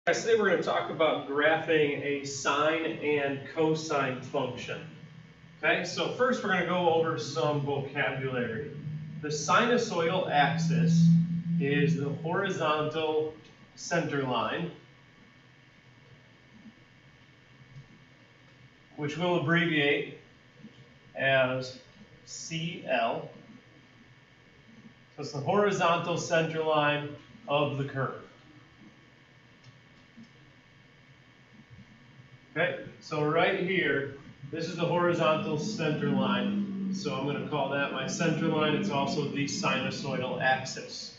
Today we're going to talk about graphing a sine and cosine function. Okay, so first we're going to go over some vocabulary. The sinusoidal axis is the horizontal center line, which we'll abbreviate as CL. So it's the horizontal center line of the curve. Okay, so right here, this is the horizontal center line. So I'm going to call that my center line. It's also the sinusoidal axis.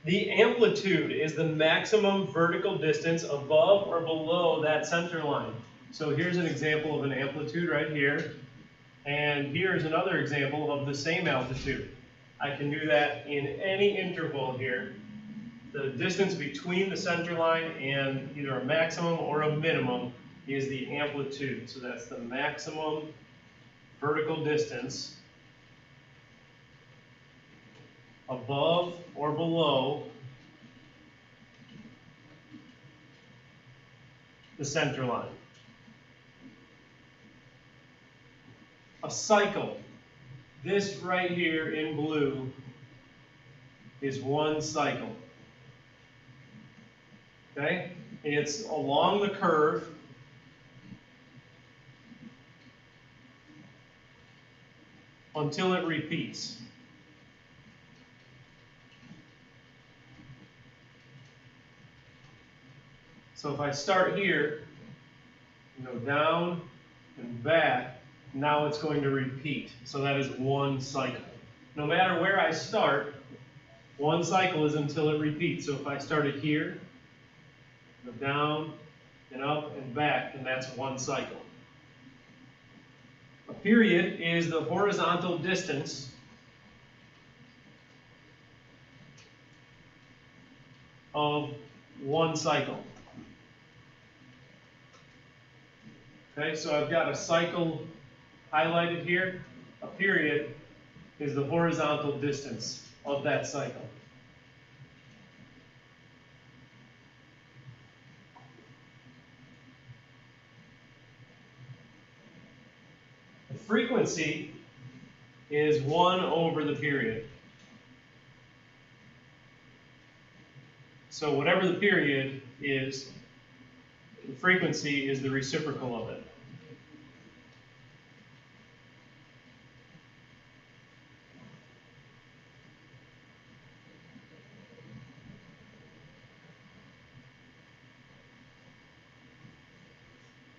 The amplitude is the maximum vertical distance above or below that center line. So here's an example of an amplitude right here. And here's another example of the same altitude. I can do that in any interval here. The distance between the center line and either a maximum or a minimum is the amplitude. So that's the maximum vertical distance above or below the center line. A cycle, this right here in blue is one cycle. Okay? It's along the curve. Until it repeats. So if I start here, and go down and back, now it's going to repeat. So that is one cycle. No matter where I start, one cycle is until it repeats. So if I started here, go down and up and back, then that's one cycle. A period is the horizontal distance of one cycle. Okay, so I've got a cycle highlighted here. A period is the horizontal distance of that cycle. The frequency is 1 over the period. So whatever the period is, the frequency is the reciprocal of it.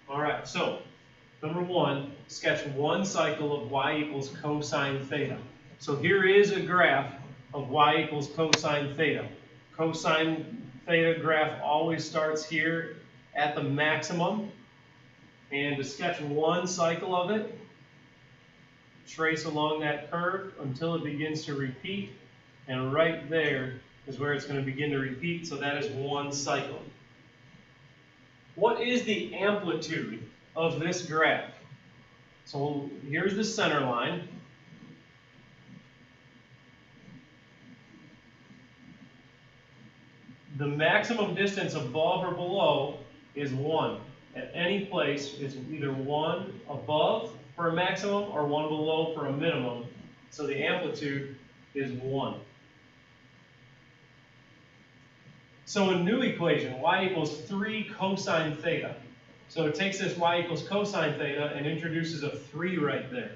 All right, so number one, sketch one cycle of y equals cosine theta. So here is a graph of y equals cosine theta. Cosine theta graph always starts here at the maximum. And to sketch one cycle of it, trace along that curve until it begins to repeat. And right there is where it's going to begin to repeat, so that is one cycle. What is the amplitude of this graph? So here's the center line. The maximum distance above or below is 1. At any place, it's either 1 above for a maximum or 1 below for a minimum. So the amplitude is 1. So a new equation, y equals 3 cosine theta. So it takes this y equals cosine theta and introduces a 3 right there.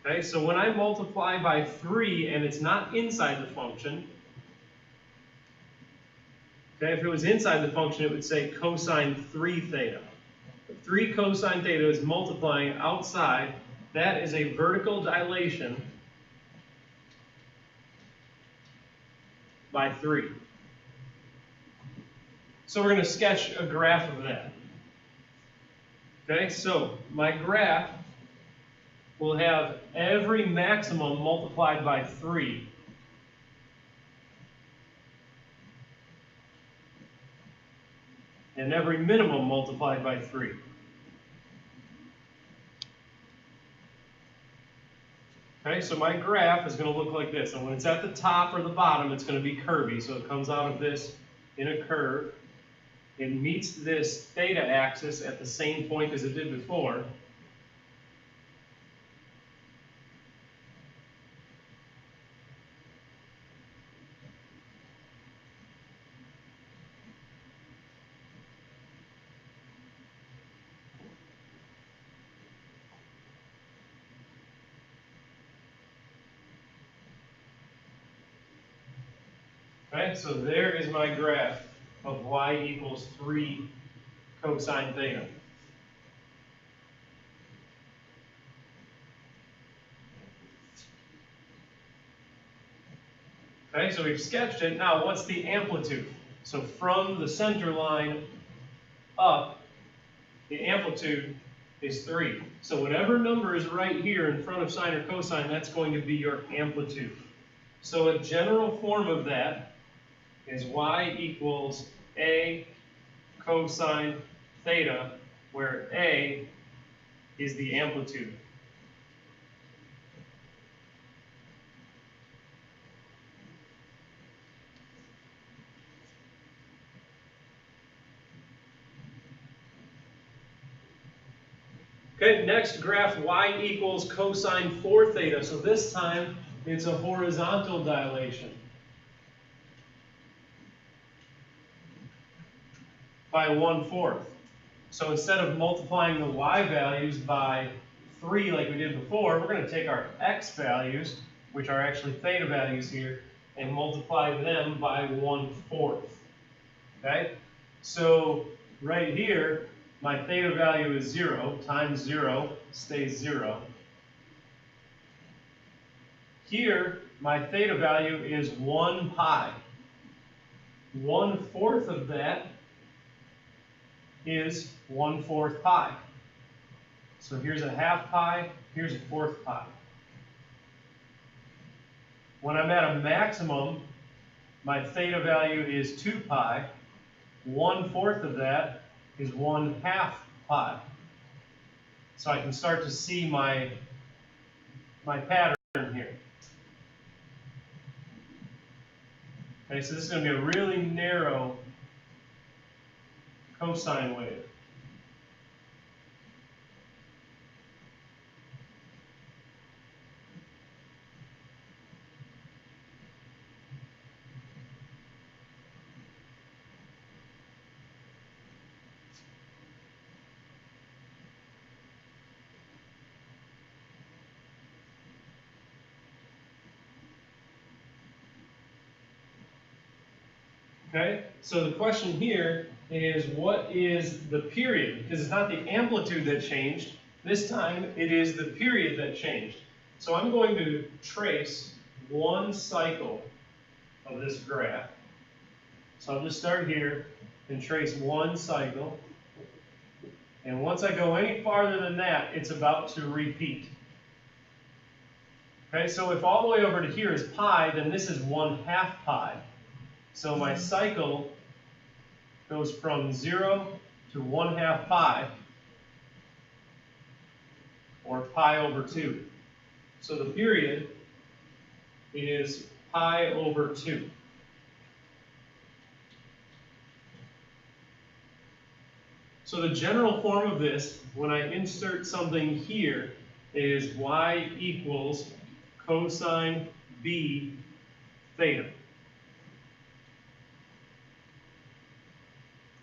Okay, so when I multiply by 3 and it's not inside the function, okay, if it was inside the function, it would say cosine 3 theta. 3 cosine theta is multiplying outside. That is a vertical dilation by 3. So we're going to sketch a graph of that. Okay, so my graph will have every maximum multiplied by 3. And every minimum multiplied by 3. Okay, so my graph is going to look like this. And when it's at the top or the bottom, it's going to be curvy. So it comes out of this in a curve. it meets this theta axis at the same point as it did before. Okay, so there is my graph of y equals 3 cosine theta. Okay, so we've sketched it. Now, what's the amplitude? So from the center line up, the amplitude is 3. So whatever number is right here in front of sine or cosine, that's going to be your amplitude. So a general form of that is y equals a cosine theta, where a is the amplitude. Okay, next graph, y equals cosine 4 theta. So this time, it's a horizontal dilation by 1/4. So instead of multiplying the y values by 3 like we did before, we're going to take our x values, which are actually theta values here, and multiply them by 1/4. Okay? So right here, my theta value is 0 times 0 stays 0. Here, my theta value is 1 pi. 1/4 of that is 1/4 pi. So here's a half pi, here's a 1/4 pi. When I'm at a maximum, my theta value is 2 pi. 1/4 of that is 1/2 pi. So I can start to see my pattern here. Okay, so this is going to be a really narrow cosine wave. Okay, so the question here is, what is the period? Because it's not the amplitude that changed. This time, it is the period that changed. So I'm going to trace one cycle of this graph. So I'll just start here and trace one cycle. And once I go any farther than that, it's about to repeat. Okay, so if all the way over to here is pi, then this is 1/2 pi. So my cycle goes from 0 to 1/2 pi, or pi over 2. So the period is pi over 2. So the general form of this, when I insert something here, is y equals cosine b theta.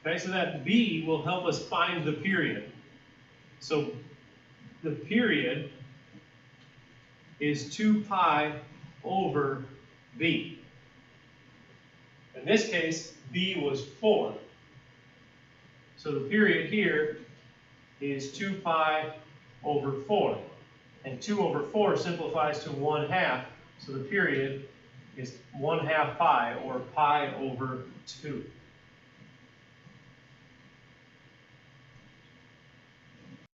Okay, so that b will help us find the period. So the period is 2 pi over b. In this case, b was 4. So the period here is 2 pi over 4. And 2 over 4 simplifies to 1/2. So the period is 1/2 pi, or pi over 2.